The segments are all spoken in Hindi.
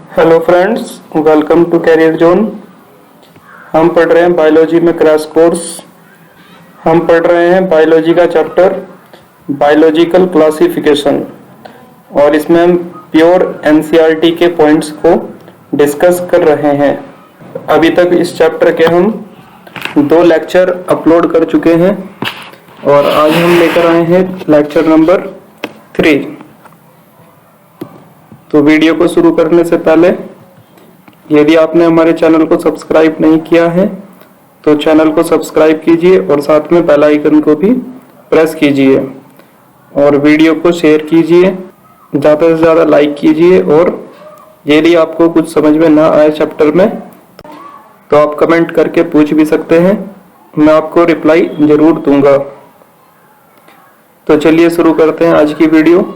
Hello friends, welcome to career zone. हम पढ़ रहे हैं बायोलॉजी में क्रैश कोर्स। हम पढ़ रहे हैं बायोलॉजी का चैप्टर बायोलॉजिकल क्लासिफिकेशन और इसमें हम प्योर एनसीईआरटी के पॉइंट्स को डिस्कस कर रहे हैं। अभी तक इस चैप्टर के हम 2 लेक्चर अपलोड कर चुके हैं और आज हम लेकर आए हैं लेक्चर नंबर 3। तो वीडियो को शुरू करने से पहले यदि आपने हमारे चैनल को सब्सक्राइब नहीं किया है तो चैनल को सब्सक्राइब कीजिए और साथ में बेल आइकन को भी प्रेस कीजिए और वीडियो को शेयर कीजिए, ज़्यादा से ज़्यादा लाइक कीजिए। और यदि आपको कुछ समझ में ना आए चैप्टर में तो आप कमेंट करके पूछ भी सकते हैं, मैं आपको रिप्लाई जरूर दूंगा। तो चलिए शुरू करते हैं आज की वीडियो।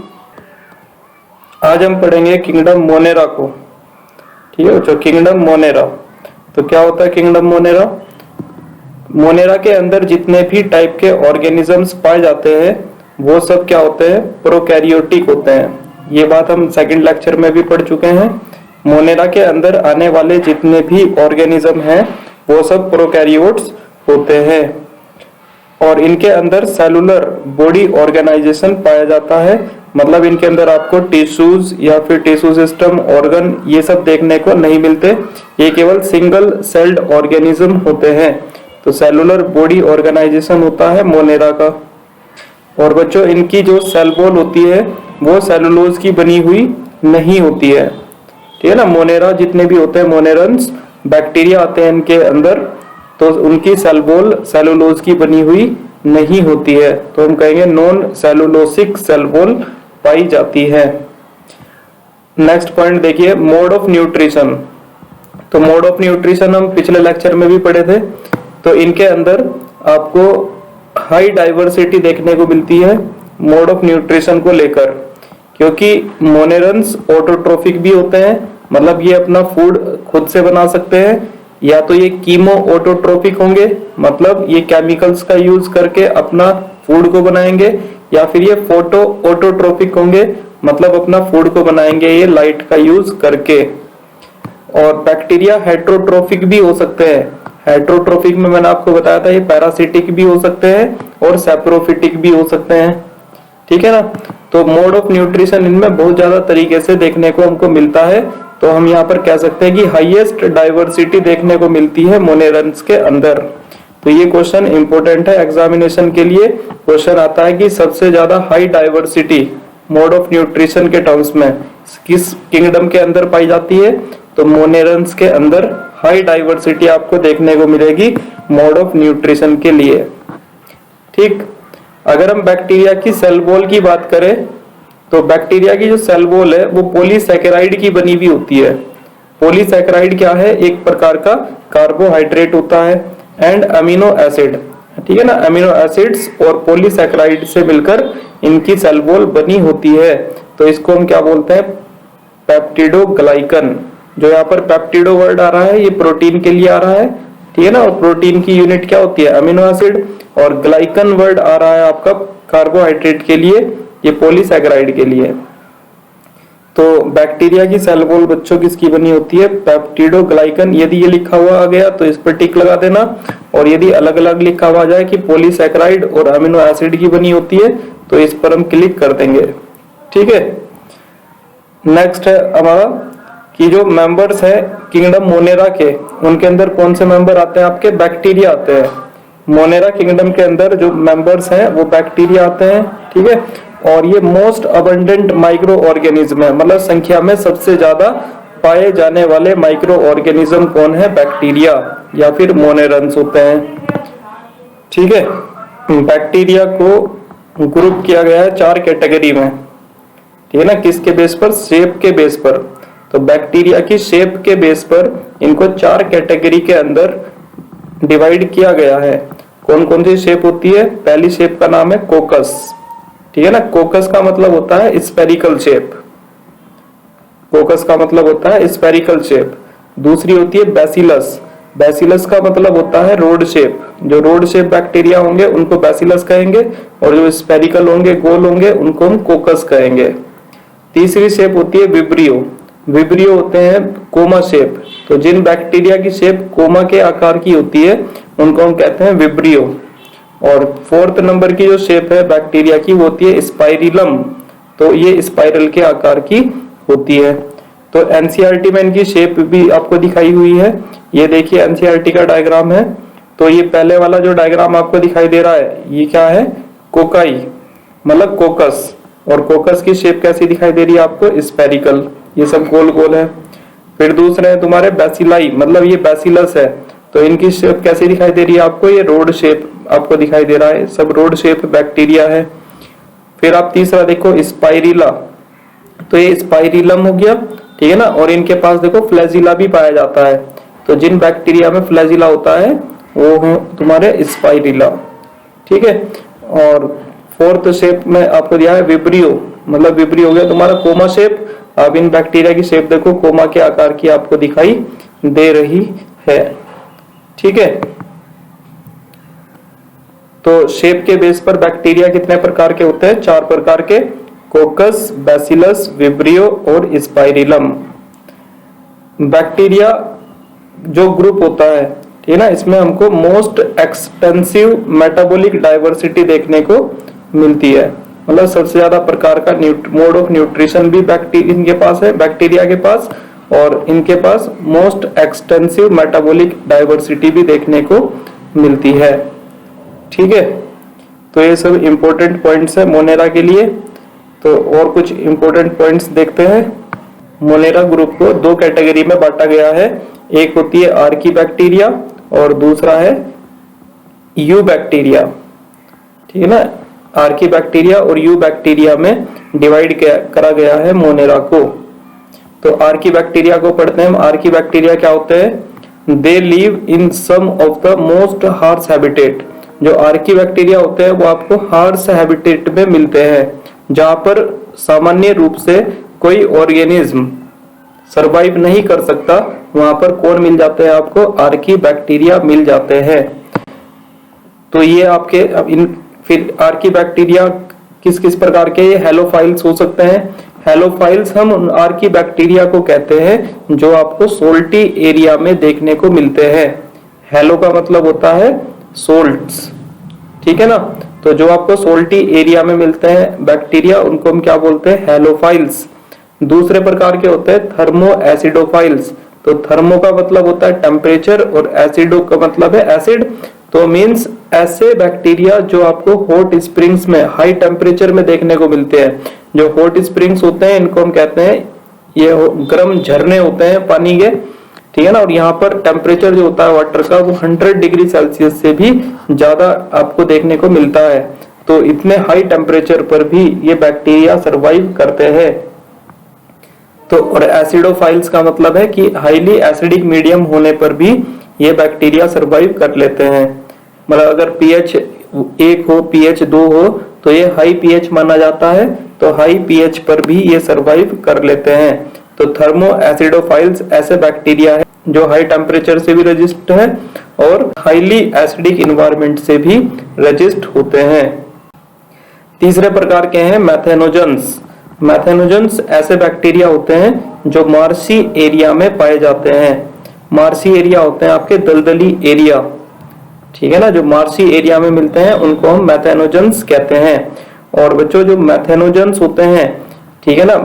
आज हम पढ़ेंगे किंगडम मोनेरा को। ठीक है बच्चों, किंगडम मोनेरा। तो क्या होता है किंगडम मोनेरा? मोनेरा के अंदर जितने भी टाइप के ऑर्गेनिजम्स पाए जाते हैं वो सब क्या होते हैं? प्रोकैरियोटिक होते हैं। ये बात हम सेकंड लेक्चर में भी पढ़ चुके हैं। मोनेरा के अंदर आने वाले जितने भी ऑर्गेनिज्म हैं वो सब प्रोकैरियोट्स होते हैं और इनके अंदर सेलुलर बॉडी ऑर्गेनाइजेशन पाया जाता है। मतलब इनके अंदर आपको टिश्यूज या फिर टिश्यू सिस्टम, ऑर्गन ये सब देखने को नहीं मिलते। ये केवल सिंगल सेल्ड ऑर्गेनिज्म होते हैं। तो सेलुलर बॉडी ऑर्गेनाइजेशन होता है मोनेरा का। और बच्चों इनकी जो सेल वॉल होती है वो सेलुलोज की बनी हुई नहीं होती है। ठीक है ना। मोनेरा जितने भी होते हैं, मोनेरन्स बैक्टीरिया आते हैं इनके अंदर, तो उनकी सेल वॉल सेलुलोज की बनी हुई नहीं होती है। तो हम कहेंगे नॉन सेलुलोसिक सेल वॉल पाई जाती है। नेक्स्ट पॉइंट देखिए, मोड ऑफ न्यूट्रिशन। तो मोड ऑफ न्यूट्रिशन हम पिछले लेक्चर में भी पढ़े थे। तो इनके अंदर आपको हाई डाइवर्सिटी देखने को मिलती है मोड ऑफ न्यूट्रिशन को लेकर, क्योंकि मोनेरन्स ऑटोट्रोफिक भी होते हैं। मतलब ये अपना फूड खुद से बना सकते हैं, या तो ये कीमो ऑटोट्रोफिक होंगे, मतलब ये केमिकल्स का यूज करके अपना फूड को बनाएंगे, या फिर ये फोटो ऑटोट्रोफिक होंगे, मतलब अपना फूड को बनाएंगे ये लाइट का यूज करके। और बैक्टीरिया हेट्रोट्रोफिक भी हो सकते हैं। हेट्रोट्रोफिक में मैंने आपको बताया था ये पैरासिटिक भी हो सकते हैं और सैप्रोफिटिक भी हो सकते हैं। ठीक है ना। तो मोड ऑफ न्यूट्रिशन इनमें बहुत ज्यादा तरीके से देखने को हमको मिलता है। तो हम यहाँ पर कह सकते हैं कि हाईएस्ट डाइवर्सिटी देखने को मिलती है मोनेरन्स के अंदर। तो ये क्वेश्चन इंपॉर्टेंट है एग्जामिनेशन के लिए। क्वेश्चन आता है कि सबसे ज्यादा high diversity mode of nutrition के टर्म्स में किस किंगडम के अंदर पाई जाती है? तो मोनेरन्स के अंदर हाई डाइवर्सिटी आपको देखने को मिलेगी मोड ऑफ न्यूट्रिशन के लिए। ठीक। अगर हम बैक्टीरिया की सेल वॉल की बात करें तो बैक्टीरिया की जो सेल वॉल है वो पॉलीसैकेराइड की बनी हुई होती है। पॉलीसैकेराइड क्या है? एक प्रकार का कार्बोहाइड्रेट होता है एंड अमीनो एसिड। ठीक है ना। अमीनो एसिड्स और पॉलीसैकेराइड से मिलकर इनकी सेल वॉल बनी होती है। तो इसको हम क्या बोलते हैं? पेप्टिडोग्लाइकन। जो यहाँ पर पेप्टिडो वर्ड आ रहा है ये प्रोटीन के लिए आ रहा है। ठीक है ना। और प्रोटीन की यूनिट क्या होती है? Amino acid. और ग्लाइकन वर्ड आ रहा है आपका कार्बोहाइड्रेट के लिए, ये पॉलीसैकेराइड के लिए। तो बैक्टीरिया की सेल वॉल बच्चों किसकी बनी होती है? पेप्टिडोग्लाइकन। यदि ये लिखा हुआ आ गया तो इस पर टिक लगा देना, और यदि अलग अलग लिखा हुआ आ जाए कि पॉलीसैकेराइड और अमीनो एसिड की बनी होती है तो इस पर हम क्लिक कर देंगे। ठीक है। नेक्स्ट है हमारा कि जो मेंबर्स है किंगडम मोनेरा के, उनके अंदर कौन से मेंबर आते हैं? आपके बैक्टीरिया आते हैं। मोनेरा किंगडम के अंदर जो मेंबर्स हैं वो बैक्टीरिया आते हैं। ठीक है। और ये मोस्ट अबंडेंट माइक्रो ऑर्गेनिज्म है, मतलब संख्या में सबसे ज्यादा पाए जाने वाले माइक्रो ऑर्गेनिज्म कौन है? बैक्टीरिया या फिर मोनेरन्स होते हैं। ठीक है। बैक्टीरिया को ग्रुप किया गया है 4 कैटेगरी में। ठीक है ना। किसके बेस पर? शेप के बेस पर। तो बैक्टीरिया की शेप के बेस पर इनको 4 कैटेगरी के अंदर डिवाइड किया गया है। कौन कौन सी शेप होती है? पहली शेप का नाम है कोकस। ठीक है ना। कोकस का मतलब होता है स्फेरिकल शेप। कोकस का मतलब होता है स्फेरिकल शेप। दूसरी होती है बैसिलस। बैसिलस का मतलब होता है रोड शेप। जो रोड शेप बैक्टीरिया होंगे उनको बैसिलस कहेंगे, और जो स्फेरिकल होंगे, गोल होंगे, उनको हम कोकस कहेंगे। तीसरी शेप होती है विब्रियो। विब्रियो होते हैं कोमा शेप। तो जिन बैक्टीरिया की शेप कोमा के आकार की होती है उनको हम कहते हैं विब्रियो। और फोर्थ नंबर की जो शेप है बैक्टीरिया की वो होती है स्पाइरिलम। तो ये स्पाइरल के आकार की होती है। तो एनसीईआरटी में इनकी शेप भी आपको दिखाई हुई है। ये देखिए एनसीईआरटी का डायग्राम है। तो ये पहले वाला जो डायग्राम आपको दिखाई दे रहा है ये क्या है, कोकाई मतलब कोकस। और कोकस की शेप कैसी दिखाई दे रही है आपको, स्पेरिकल, ये सब गोल गोल है। फिर दूसरे हैं तुम्हारे बैसिलाई, मतलब ये बैसिलस है। तो इनकी शेप कैसी दिखाई दे रही है आपको, ये रोड शेप आपको दिखाई दे रहा है, सब रोड शेप बैक्टीरिया है। फिर आप तीसरा देखो स्पाइरिला, तो ये स्पाइरिलम हो गया, ठीक है ना। और इनके पास देखो फ्लैजिला भी पाया जाता है। तो जिन बैक्टीरिया में फ्लैजिला होता है वो है तुम्हारे स्पाइरिला, ठीक है। और फोर्थ शेप में आपको दिया है विब्रियो, मतलब विब्रियो हो गया तुम्हारा कोमा शेप। अब इन बैक्टीरिया की शेप देखो कोमा के आकार की आपको दिखाई दे रही है, ठीक है। तो शेप के बेस पर बैक्टीरिया कितने प्रकार के होते हैं, 4 प्रकार के, कोकस, बैसिलस, विब्रियो और स्पाइरिलम। बैक्टीरिया जो ग्रुप होता है, ठीक है ना, इसमें हमको मोस्ट एक्सटेंसिव मेटाबॉलिक डाइवर्सिटी देखने को मिलती है। मतलब सबसे ज्यादा प्रकार का मोड ऑफ न्यूट्रिशन भी बैक्टीरिया इनके पास है, बैक्टीरिया के पास। और इनके पास मोस्ट एक्सटेंसिव मेटाबॉलिक डाइवर्सिटी भी देखने को मिलती है, ठीक है। तो ये सब इंपॉर्टेंट पॉइंट्स है मोनेरा के लिए। तो और कुछ इंपॉर्टेंट पॉइंट्स देखते हैं। मोनेरा ग्रुप को 2 कैटेगरी में बांटा गया है। एक होती है आर्की बैक्टीरिया और दूसरा है यू बैक्टीरिया, ठीक है ना। आर्की बैक्टीरिया और यू बैक्टीरिया में डिवाइड करा गया है मोनेरा को। तो आर्की बैक्टीरिया को पढ़ते हैं हम। आर्की बैक्टीरिया क्या होते हैं, they live in some of the most harsh habitat. जो आर्की बैक्टीरिया होते हैं वो आपको हार्श हैबिटेट में मिलते हैं, जहां पर सामान्य रूप से कोई ऑर्गेनिज्म सरवाइव नहीं कर सकता, वहां पर कौन मिल जाते हैं आपको, आर्की बैक्टीरिया मिल जाते हैं। तो ये आपके अब इन फिर आर्की बैक्टीरिया किस किस प्रकार के, ये हेलोफाइल्स हो सकते हैं। हेलोफाइल्स हम आर्की बैक्टीरिया को कहते हैं जो आपको सोल्टी एरिया में देखने को मिलते हैं। हेलो का मतलब होता है सोल्ट्स, ठीक है ना। तो जो आपको सोल्टी एरिया में मिलते हैं बैक्टीरिया उनको हम क्या बोलते हैं, हेलोफाइल्स। दूसरे प्रकार के होते हैं थर्मो एसिडोफाइल्स। तो थर्मो का मतलब होता है टेम्परेचर और एसिडो का मतलब है एसिड। तो मींस ऐसे बैक्टीरिया जो आपको हॉट स्प्रिंग्स में हाई टेम्परेचर में देखने को मिलते हैं। जो हॉट स्प्रिंग्स होते हैं इनको हम कहते हैं, ये गर्म झरने होते हैं पानी के, ठीक है ना। और यहाँ पर टेम्परेचर जो होता है वाटर का वो 100 डिग्री सेल्सियस से भी ज्यादा आपको देखने को मिलता है। तो इतने हाई टेम्परेचर पर भी ये बैक्टीरिया सरवाइव करते हैं। तो और एसिडोफाइल्स का मतलब है कि हाईली एसिडिक मीडियम होने पर भी ये बैक्टीरिया सरवाइव कर लेते हैं। मतलब अगर पीएच 1 हो, पीएच 2 हो तो ये हाई पीएच माना जाता है। तो हाई पीएच पर भी ये सरवाइव कर लेते हैं। तो थर्मो एसिडोफाइल्स ऐसे बैक्टीरिया है जो हाई टेम्परेचर से भी रेजिस्ट है और हाईली एसिडिक इन्वायरमेंट से भी रेजिस्ट होते हैं। तीसरे प्रकार के हैं मैथेनोजेंस। मैथेनोजेंस ऐसे बैक्टीरिया होते हैं जो मार्शी एरिया में पाए जाते हैं। मार्शी एरिया होते हैं आपके दलदली एरिया, ठीक है ना। जो मार्शी एरिया में मिलते हैं उनको हम मैथेनोजेंस कहते हैं। और बच्चों जो मैथेनोजेंस होते हैं, ठीक है ना,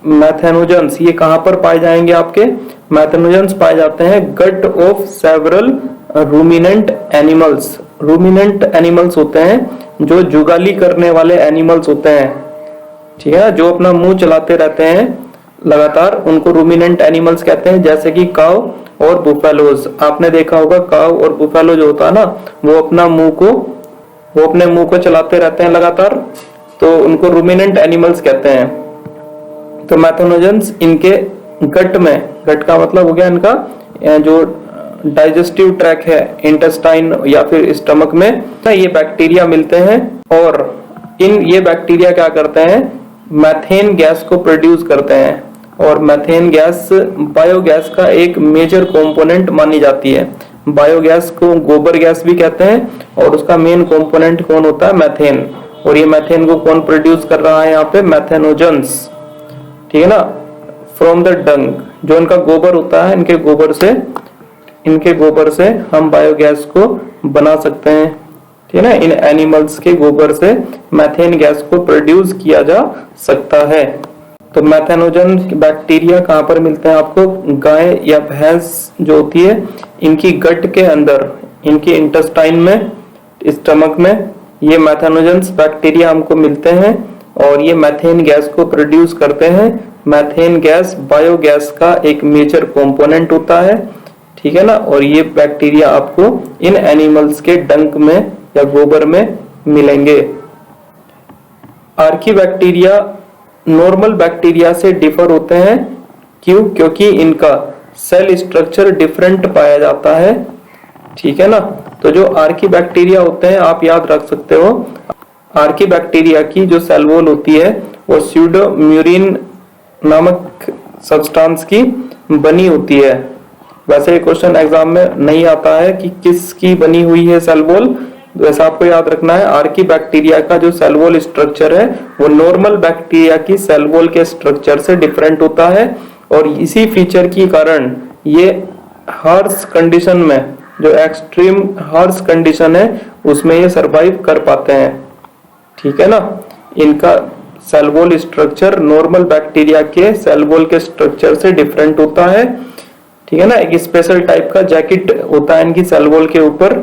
मैथेनोजेंस ये कहां पर पाए जाएंगे आपके, मैथेनोजेंस पाए जाते हैं gut of several ruminant animals. Ruminant animals होते हैं जो जुगाली करने वाले एनिमल्स होते हैं, ठीक है ना, जो अपना मुंह चलाते रहते हैं लगातार, उनको रूमिनेंट एनिमल्स कहते हैं। जैसे कि काव और बुफेलोज, आपने देखा होगा काव और बुफेलो जो होता है ना वो अपने मुंह को चलाते रहते हैं लगातार, तो उनको रूमिनेंट एनिमल्स कहते हैं। तो मैथेनोजेंस इनके गट में, गट का मतलब हो गया इनका जो डाइजेस्टिव ट्रैक है, इंटेस्टाइन या फिर स्टमक में ये बैक्टीरिया मिलते हैं। और ये बैक्टीरिया क्या करते हैं, मैथेन गैस को प्रोड्यूस करते हैं। और मैथेन गैस बायोगैस का एक मेजर कंपोनेंट मानी जाती है। बायोगैस को गोबर गैस भी कहते हैं और उसका मेन कंपोनेंट कौन होता है, मैथेन। और ये मैथेन को कौन प्रोड्यूस कर रहा है यहाँ पे, मैथेनोजेंस, ठीक है ना। फ्रॉम द डंग, जो इनका गोबर होता है, इनके गोबर से हम बायोगैस को बना सकते हैं, ठीक है ना। इन एनिमल्स के गोबर से मैथेन गैस को प्रोड्यूस किया जा सकता है। तो मैथेनोजन बैक्टीरिया कहाँ पर मिलते हैं आपको? गाय या भैंस जो होती है, इनकी गट के अंदर, इनके इंटेस्टाइन में, स्टमक में ये मैथेनोजेंस बैक्टीरिया हमको मिलते हैं और ये मैथेन गैस को प्रोड्यूस करते हैं। मैथेन गैस बायोगैस का एक मेजर कंपोनेंट होता है, ठीक है ना। और ये बैक्टीरिया आपको इन एनिमल्स के डंक में या गोबर में मिलेंगे। आर्की बैक्टीरिया नॉर्मल बैक्टीरिया से डिफर होते हैं, क्यों? क्योंकि इनका सेल स्ट्रक्चर डिफरेंट पाया जाता है, ठीक है ना। तो जो आर्की बैक्टीरिया होते हैं, आप याद रख सकते हो, आर्की बैक्टीरिया की जो सेल वॉल होती है वो स्यूडोम्यूरिन नामक सब्सटेंस की बनी होती है। वैसे क्वेश्चन एग्जाम में नहीं आता है कि किसकी बनी हुई है सेल वॉल, वैसे आपको याद रखना है आर्की बैक्टीरिया का जो सेल वॉल स्ट्रक्चर है वो नॉर्मल बैक्टीरिया की सेल वॉल के स्ट्रक्चर से डिफरेंट होता है। और इसी फीचर के कारण ये हार्श कंडीशन में, जो एक्सट्रीम हार्श कंडीशन है, उसमें ये सरवाइव कर पाते हैं, ठीक है ना। इनका cell wall structure normal bacteria के सेल वॉल के स्ट्रक्चर से डिफरेंट होता है, ठीक है ना। एक स्पेशल टाइप का जैकेट होता है इनकी सेल वॉल के ऊपर,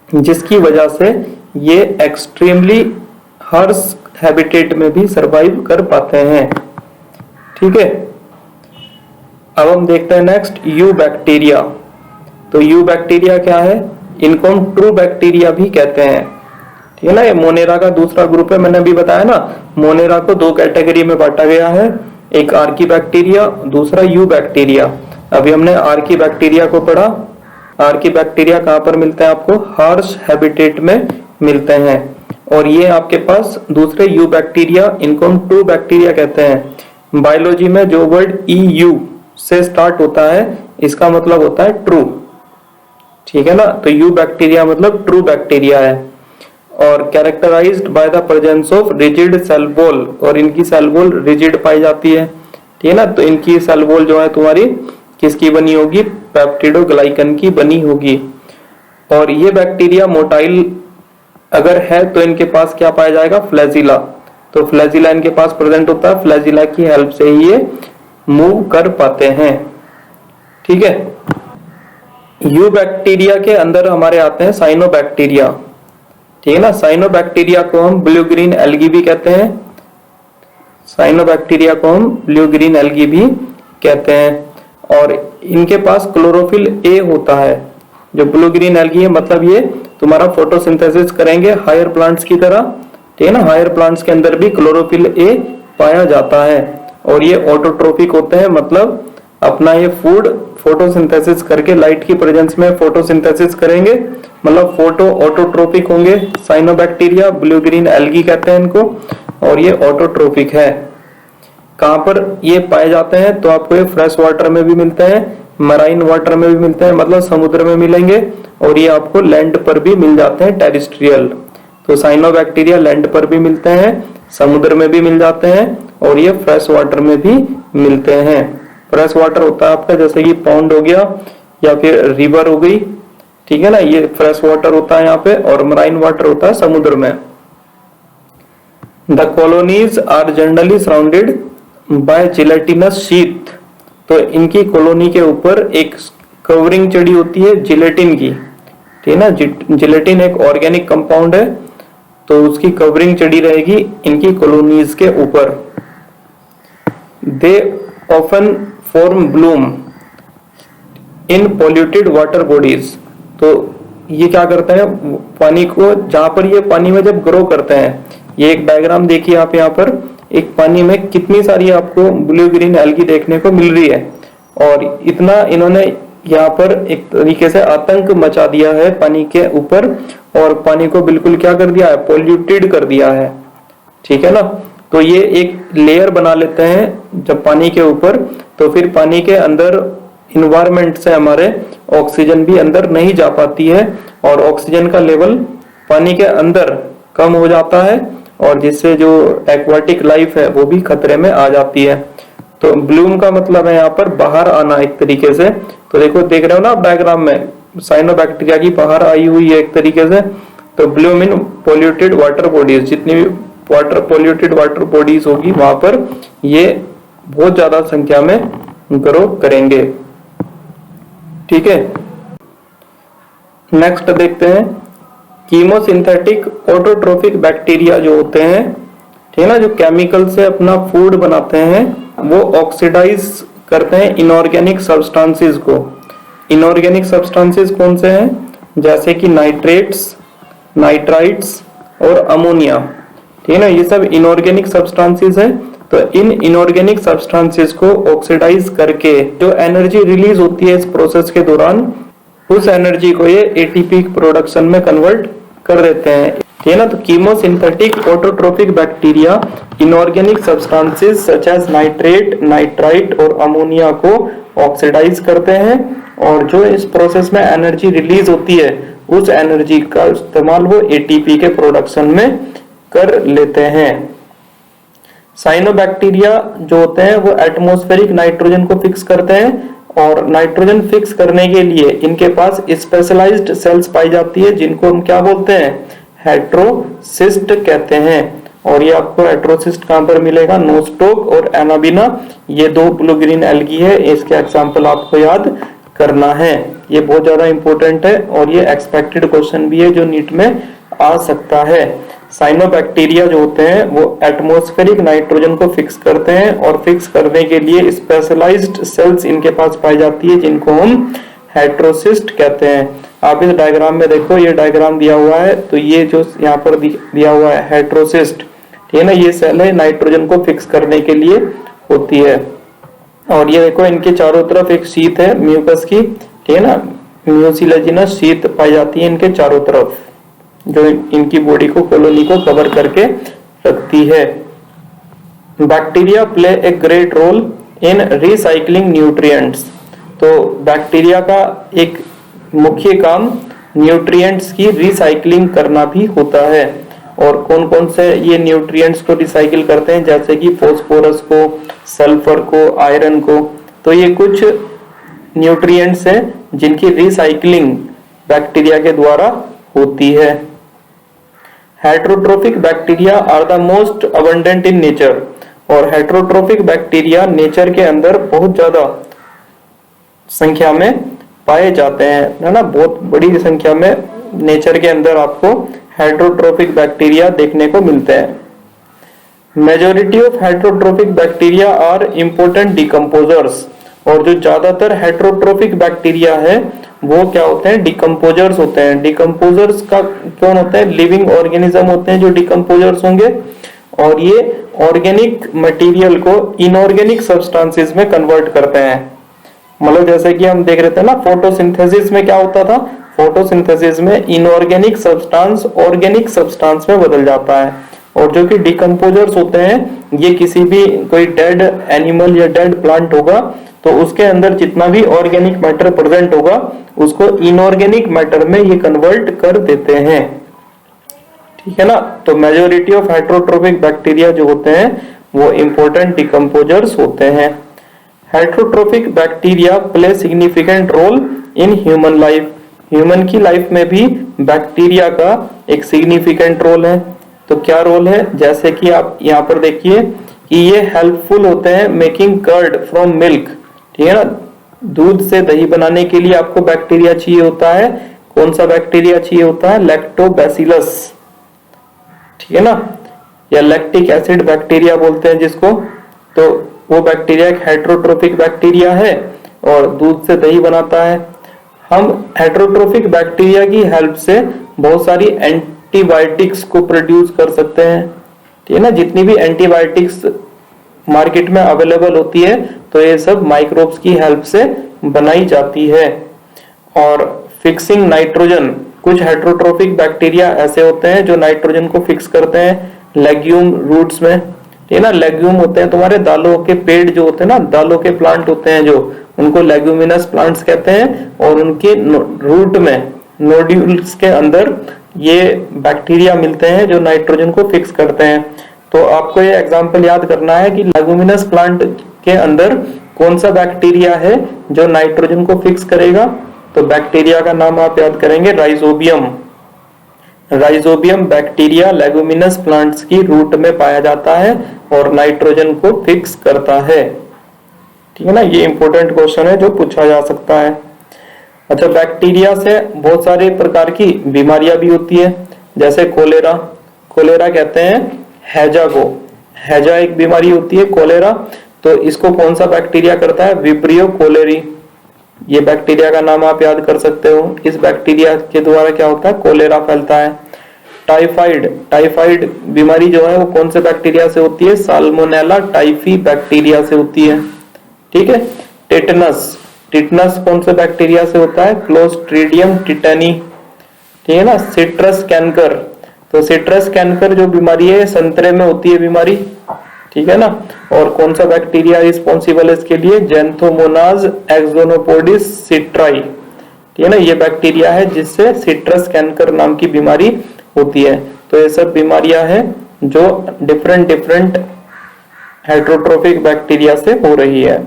जिसकी वजह से ये एक्सट्रीमली हार्श हैबिटेट में भी सरवाइव कर पाते हैं, ठीक है। अब हम देखते हैं नेक्स्ट यू बैक्टीरिया। तो यू बैक्टीरिया क्या है? इनको हम ट्रू बैक्टीरिया भी कहते हैं, ठीक है ना। ये मोनेरा का दूसरा ग्रुप है, मैंने अभी बताया ना, मोनेरा को दो कैटेगरी में बांटा गया है, एक आर्की बैक्टीरिया, दूसरा यू बैक्टीरिया। अभी हमने आर्की बैक्टीरिया को पढ़ा। आर्की बैक्टीरिया कहाँ पर मिलते हैं आपको? हार्श हैबिटेट में मिलते हैं। और ये आपके पास दूसरे यू बैक्टीरिया, इनको हम ट्रू बैक्टीरिया कहते हैं। बायोलॉजी में जो वर्ड EU से स्टार्ट होता है, इसका मतलब होता है ट्रू, ठीक है ना। तो यू बैक्टीरिया मतलब ट्रू बैक्टीरिया है। और characterised by the presence of rigid cell wall, और इनकी सेल वॉल रिजिड पाई जाती है, ठीक है ना। तो इनकी सेल वॉल जो है तुम्हारी किसकी बनी होगी? पेप्टिडोग्लाइकन की बनी होगी। और ये बैक्टीरिया मोटाइल अगर है तो इनके पास क्या पाया जाएगा? फ्लैजिला। तो फ्लैजिला इनके पास प्रेजेंट होता है, फ्लैजिला की हेल्प से ही ये मूव कर पाते हैं, ठीक है। यू बैक्टीरिया के अंदर हमारे आते हैं साइनोबैक्टीरिया, ठीक है ना। साइनोबैक्टीरिया को हम ब्लू ग्रीन एल्गी भी कहते हैं, साइनोबैक्टीरिया को हम ब्लू ग्रीन एल्गी भी कहते हैं। और इनके पास क्लोरोफिल ए होता है। जो ब्लू ग्रीन एल्गी है मतलब ये तुम्हारा फोटोसिंथेसिस करेंगे हायर प्लांट्स की तरह, ठीक है ना। हायर प्लांट्स के अंदर भी क्लोरोफिल ए पाया जाता है। और ये ऑटोट्रोपिक होते हैं, मतलब अपना ये फूड फोटोसिंथेसिस करके लाइट की प्रेजेंस में फोटोसिंथेसिस करेंगे, मतलब ऑटोट्रोपिक होंगे। साइनोबैक्टीरिया, ब्लू ग्रीन एल्गी कहते हैं इनको, और ये ऑटोट्रोपिक है। कहाँ पर ये पाए जाते हैं? तो आपको ये फ्रेश वाटर में भी मिलते हैं, मराइन वाटर में भी मिलते हैं, मतलब समुद्र में मिलेंगे, और ये आपको लैंड पर भी मिल जाते हैं, टेरेस्ट्रियल। तो साइनोबैक्टीरिया लैंड पर भी मिलते हैं, समुद्र में भी मिल जाते हैं, और ये फ्रेश वाटर में भी मिलते हैं। फ्रेश वाटर होता है आपका जैसे कि पॉन्ड हो गया या फिर रिवर हो गई, ठीक है ना, ये फ्रेश वाटर होता है यहाँ पे, और मराइन वाटर होता है समुद्र में। The colonies are generally surrounded by gelatinous sheath. तो इनकी कॉलोनी के ऊपर एक कवरिंग चढ़ी होती है जिलेटिन की, ठीक है ना। जिलेटिन एक ऑर्गेनिक कंपाउंड है, तो उसकी कवरिंग चढ़ी रहेगी इनकी कॉलोनीज के ऊपर। They often form Bloom in polluted water bodies. तो ये क्या करते हैं? पानी को, जहां पर ये पानी में जब ग्रो करते हैं, ये एक डायग्राम देखिए आप, यहाँ पर एक पानी में कितनी सारी आपको ब्लू ग्रीन एल्गी देखने को मिल रही है। और इतना इन्होंने यहाँ पर एक तरीके से आतंक मचा दिया है पानी के ऊपर, और पानी को बिल्कुल क्या कर दिया है? पॉल्यूटेड कर दिया है, ठीक है ना। तो ये एक लेयर बना लेते हैं जब पानी के ऊपर, तो फिर पानी के अंदर इन्वायरमेंट से हमारे ऑक्सीजन भी अंदर नहीं जा पाती है, और ऑक्सीजन का लेवल पानी के अंदर कम हो जाता है, और जिससे जो एक्वाटिक लाइफ है वो भी खतरे में आ जाती है। तो ब्लूम का मतलब है यहाँ पर बाहर आना एक तरीके से। तो देखो, देख रहे हो ना डायग्राम में, साइनोबैक्टीरिया की बाहर आई हुई है एक तरीके से। तो ब्लूम इन पोल्यूटेड वाटर बॉडीज, जितनी भी पोल्यूटेड वाटर बॉडीज होगी वहां पर ये बहुत ज्यादा संख्या में ग्रो करेंगे। ठीक है, नेक्स्ट देखते हैं कीमोसिंथेटिक ऑटोट्रोफिक बैक्टीरिया जो होते हैं, ठीक है ना, जो केमिकल से अपना फूड बनाते हैं, वो ऑक्सीडाइज करते हैं इनऑर्गेनिक सब्सटेंसेस को। इनऑर्गेनिक सब्सटेंसेस कौन से हैं? जैसे कि नाइट्रेट्स, नाइट्राइट्स और अमोनिया, ठीक है ना, ये सब इनऑर्गेनिक सब्सटेंसेस है। तो इन इनऑर्गेनिक सब्सटेंसेस को ऑक्सीडाइज करके जो एनर्जी रिलीज होती है इस प्रोसेस के दौरान, उस एनर्जी को ये एटीपी प्रोडक्शन में कन्वर्ट कर देते हैं, ठीक है ना। तो chemosynthetic autotrophic bacteria inorganic substances such as nitrate, nitrite और अमोनिया को ऑक्सीडाइज करते हैं, और जो इस प्रोसेस में एनर्जी रिलीज होती है उस एनर्जी का इस्तेमाल वो एटीपी के प्रोडक्शन में कर लेते हैं। साइनोबैक्टीरिया जो होते हैं वो एटमॉस्फेरिक नाइट्रोजन को फिक्स करते हैं, और नाइट्रोजन फिक्स करने के लिए इनके पास स्पेशलाइज्ड सेल्स पाई जाती है, जिनको हम क्या बोलते हैं? हेट्रोसिस्ट कहते हैं। और ये आपको हेट्रोसिस्ट कहां पर मिलेगा? नोस्टोक और एनाबिना, ये दो ब्लू ग्रीन एल्गी है, इसके एग्जाम्पल आपको याद करना है। ये बहुत ज्यादा इंपॉर्टेंट है और ये एक्सपेक्टेड क्वेश्चन भी है जो नीट में आ सकता है। साइनोबैक्टीरिया जो होते हैं वो एटमॉस्फेरिक नाइट्रोजन को फिक्स करते हैं, और फिक्स करने के लिए स्पेशलाइज्ड सेल्स इनके पास पाई जाती है, जिनको हम हेट्रोसिस्ट कहते हैं। आप इस डायग्राम में देखो, ये डायग्राम दिया हुआ है, तो ये जो यहाँ पर दिया हुआ है हेट्रोसिस्ट, ठीक है ना, ये सेल है नाइट्रोजन को फिक्स करने के लिए होती है। और ये देखो, इनके चारों तरफ एक शीत है म्यूकस की, ठीक है ना, म्यूसिलेजिनस शीत पाई जाती है इनके चारों तरफ, जो इनकी बॉडी को, कॉलोनी को कवर करके रखती है। Bacteria play a great role in recycling nutrients. तो बैक्टीरिया का एक मुख्य काम न्यूट्रिएंट्स की रिसाइकलिंग करना भी होता है। और कौन कौन से ये न्यूट्रिएंट्स को रिसाइकिल करते हैं? जैसे कि फॉस्फोरस को, सल्फर को, आयरन को। तो ये कुछ न्यूट्रिएंट्स हैं जिनकी रिसाइकलिंग बैक्टीरिया के द्वारा होती है। Heterotrophic bacteria are the most abundant in nature. और हेट्रोट्रोफिक बैक्टीरिया नेचर के अंदर बहुत ज्यादा संख्या में पाए जाते हैं, है ना, बहुत बड़ी संख्या में नेचर के अंदर आपको हेट्रोट्रोफिक बैक्टीरिया देखने को मिलते हैं। Majority of heterotrophic bacteria are important decomposers. और जो ज्यादातर हेट्रोट्रोफिक बैक्टीरिया है वो क्या होते हैं? डिकम्पोजर्स होते हैं। डिकम्पोजर्स का कौन होते हैं? लिविंग ऑर्गेनिज्म होते हैं जो डिकम्पोजर्स होंगे, और ये ऑर्गेनिक मटेरियल को इनऑर्गेनिक सब्सटेंसेस में कन्वर्ट करते हैं। मतलब जैसे कि हम देख रहे थे ना, फोटोसिंथेसिस में क्या होता था? फोटोसिंथेसिस में इनऑर्गेनिक सब्सटेंस ऑर्गेनिक सब्सटेंस में बदल जाता है। और जो कि डिकम्पोजर्स होते हैं, ये किसी भी कोई डेड एनिमल या डेड प्लांट होगा तो उसके अंदर जितना भी ऑर्गेनिक मैटर प्रेजेंट होगा उसको इनऑर्गेनिक मैटर में ये कन्वर्ट कर देते हैं, ठीक है ना। तो मेजॉरिटी ऑफ हेट्रोट्रोफिक बैक्टीरिया जो होते हैं वो इंपॉर्टेंट डिकम्पोजर्स होते हैं। Heterotrophic bacteria play significant role in human life. Human की लाइफ में भी बैक्टीरिया का एक सिग्निफिकेंट रोल है। तो क्या रोल है? जैसे कि आप यहाँ पर देखिए कि ये हेल्पफुल होते हैं मेकिंग कर्ड फ्रॉम मिल्क, ठीक है ना। दूध से दही बनाने के लिए आपको बैक्टीरिया चाहिए होता है। कौन सा बैक्टीरिया चाहिए होता है? लैक्टोबैसिलस, ठीक है ना, या लैक्टिक एसिड बैक्टीरिया बोलते हैं जिसको। तो वो बैक्टीरिया एक हेट्रोट्रोफिक बैक्टीरिया है और दूध से दही बनाता है। हम हेट्रोट्रोफिक बैक्टीरिया की हेल्प से बहुत सारी एंटीबायोटिक्स को प्रोड्यूस कर सकते हैं, ठीक है ना। जितनी भी एंटीबायोटिक्स मार्केट में अवेलेबल होती है तो ये सब माइक्रोब्स की हेल्प से बनाई जाती है। और फिक्सिंग नाइट्रोजन, कुछ हेट्रोट्रोफिक बैक्टीरिया ऐसे होते हैं जो नाइट्रोजन को फिक्स करते हैं लेग्यूम रूट्स में, ठीक है ना। लेग्यूम होते हैं तुम्हारे दालों के पेड़ जो होते हैं ना, दालों के प्लांट होते हैं जो, उनको लेग्यूमिनस प्लांट्स कहते हैं। और उनके रूट में नोड्यूल्स के अंदर ये बैक्टीरिया मिलते हैं जो नाइट्रोजन को फिक्स करते हैं। तो आपको ये एग्जांपल याद करना है कि लेग्यूमिनस प्लांट के अंदर कौन सा बैक्टीरिया है जो नाइट्रोजन को फिक्स करेगा? तो बैक्टीरिया का नाम आप याद करेंगे rhizobium. Rhizobium bacteria leguminous plants की रूट में पाया जाता है और नाइट्रोजन को फिक्स करता है। ठीक है ना, ये इंपॉर्टेंट क्वेश्चन है जो पूछा जा सकता है। अच्छा, बैक्टीरिया से बहुत सारे प्रकार की बीमारियां भी होती है, जैसे कोलेरा। कोलेरा कहते हैं हैजा को। हैजा एक बीमारी होती है कोलेरा, तो इसको कौन सा बैक्टीरिया करता है? Vibrio cholerae. ये बैक्टीरिया का नाम आप याद कर सकते हो। इस बैक्टीरिया के द्वारा क्या होता है? कोलेरा फैलता है। टाइफाइड, टाइफाइड बीमारी जो है वो कौन से बैक्टीरिया से होती है? साल्मोनेला टाइफी बैक्टीरिया से होती है। ठीक है। टेटनस, टिटनस कौन से बैक्टीरिया से होता है? क्लोस्ट्रीडियम टिटनी। ठीक है ना। सिट्रस कैंकर, तो सिट्रस कैंकर जो बीमारी है संतरे में होती है बीमारी। ठीक है ना। और कौन सा बैक्टीरिया रिस्पॉन्सिबल है इसके लिए? जेंथोमोनाज एक्सोनोपोडिस सिट्राई। ठीक है ना, ये बैक्टीरिया है जिससे सिट्रस कैंकर नाम की बीमारी होती है। तो ये सब बीमारियां हैं जो डिफरेंट हेट्रोट्रोफिक बैक्टीरिया से हो रही है।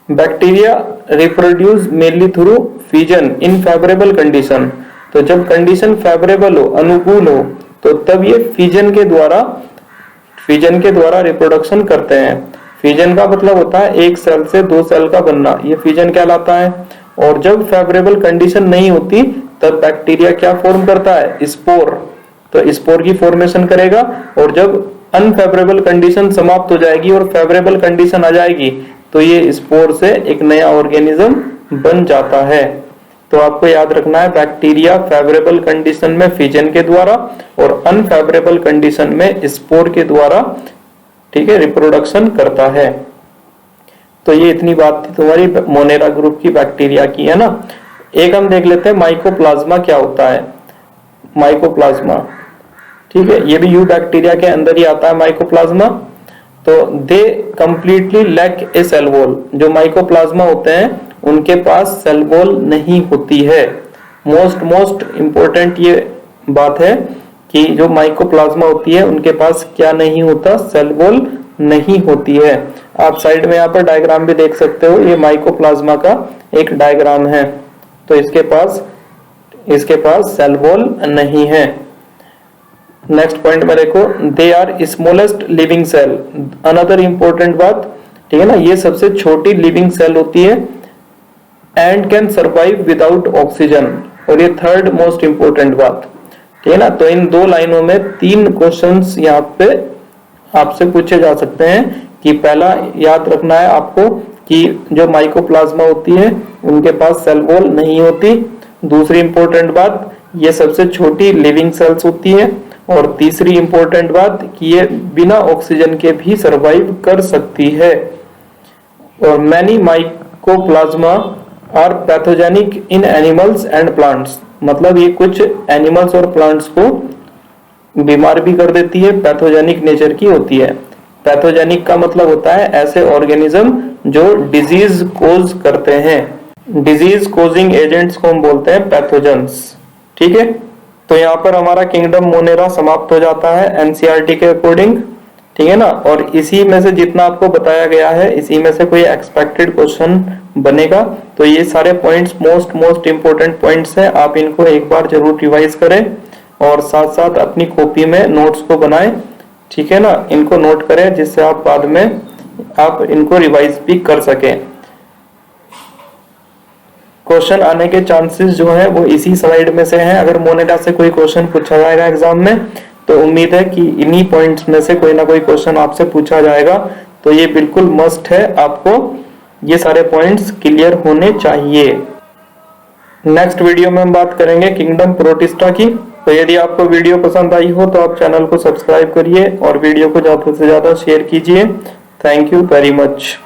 Bacteria reproduce mainly through fission इन फेवरेबल कंडीशन। तो जब कंडीशन फेवरेबल हो, अनुकूल हो, तो तब ये फिजन के द्वारा रिप्रोडक्शन करते हैं। फिजन का मतलब होता है एक सेल से दो सेल का बनना, ये फिजन कहलाता है। और जब फेवरेबल कंडीशन नहीं होती तब बैक्टीरिया क्या फॉर्म करता है? स्पोर। तो स्पोर की फॉर्मेशन करेगा, और जब अनफेवरेबल कंडीशन समाप्त हो जाएगी और फेवरेबल कंडीशन आ जाएगी तो ये स्पोर से एक नया ऑर्गेनिज्म बन जाता है। तो आपको याद रखना है, बैक्टीरिया फेवरेबल कंडीशन में फिजन के द्वारा और अनफेवरेबल कंडीशन में स्पोर के द्वारा, ठीक है, रिप्रोडक्शन करता है। तो ये इतनी बात थी तुम्हारी मोनेरा ग्रुप की बैक्टीरिया की, है ना। एक हम देख लेते हैं माइकोप्लाज्मा क्या होता है। माइकोप्लाज्मा, ठीक है, ये भी यू बैक्टीरिया के अंदर ही आता है माइकोप्लाज्मा। तो they completely lack a cell wall. जो माइकोप्लाज्मा होते हैं उनके पास सेल वॉल नहीं होती है। मोस्ट इंपॉर्टेंट ये बात है कि जो माइकोप्लाज्मा होती है उनके पास क्या नहीं होता? सेल वॉल नहीं होती है। आप साइड में यहाँ पर डायग्राम भी देख सकते हो, ये माइकोप्लाज्मा का एक डायग्राम है। तो इसके पास सेल वॉल नहीं है। नेक्स्ट पॉइंट में देखो, they are smallest living cell. Another important बात, ठीक है ना, ये सबसे छोटी लिविंग सेल होती है and can survive without oxygen. और ये थर्ड मोस्ट इंपॉर्टेंट बात, ठीक है ना। तो इन दो लाइनों में 3 क्वेश्चंस यहाँ पे आपसे पूछे जा सकते हैं कि पहला याद रखना है आपको कि जो माइकोप्लाज्मा होती है उनके पास सेल वॉल नहीं होती। दूसरी इंपॉर्टेंट बात, ये सबसे छोटी लिविंग सेल्स होती है। और तीसरी इंपॉर्टेंट बात कि ये बिना ऑक्सीजन के भी सरवाइव कर सकती है। और many mycoplasma are pathogenic in animals and plants. मतलब ये कुछ एनिमल्स और प्लांट्स को बीमार भी कर देती है, पैथोजेनिक नेचर की होती है। पैथोजेनिक का मतलब होता है ऐसे ऑर्गेनिज्म जो डिजीज कोज करते हैं। डिजीज कोजिंग एजेंट्स को हम बोलते हैं पैथोजेंस। ठीक है, तो यहाँ पर हमारा किंगडम मोनेरा समाप्त हो जाता है एनसीईआरटी के अकॉर्डिंग। ठीक है ना। और इसी में से जितना आपको बताया गया है, इसी में से कोई एक्सपेक्टेड क्वेश्चन बनेगा। तो ये सारे पॉइंट्स मोस्ट इंपोर्टेंट पॉइंट्स हैं, आप इनको एक बार जरूर रिवाइज करें और साथ साथ अपनी कॉपी में नोट्स को बनाएं। ठीक है ना, इनको नोट करें जिससे आप बाद में आप इनको रिवाइज भी कर सकें। क्वेश्चन आने के चांसेस जो है वो इसी स्लाइड में से हैं। अगर मोनेरा से कोई क्वेश्चन पूछा जाएगा एग्जाम में तो उम्मीद है कि इन्हीं पॉइंट्स में से कोई ना कोई क्वेश्चन आपसे पूछा जाएगा। तो ये बिल्कुल मस्ट है, आपको ये सारे पॉइंट्स क्लियर होने चाहिए। नेक्स्ट वीडियो में हम बात करेंगे किंगडम प्रोटिस्टा की। तो यदि आपको वीडियो पसंद आई हो तो आप चैनल को सब्सक्राइब करिए और वीडियो को ज्यादा से ज्यादा शेयर कीजिए। Thank you very much.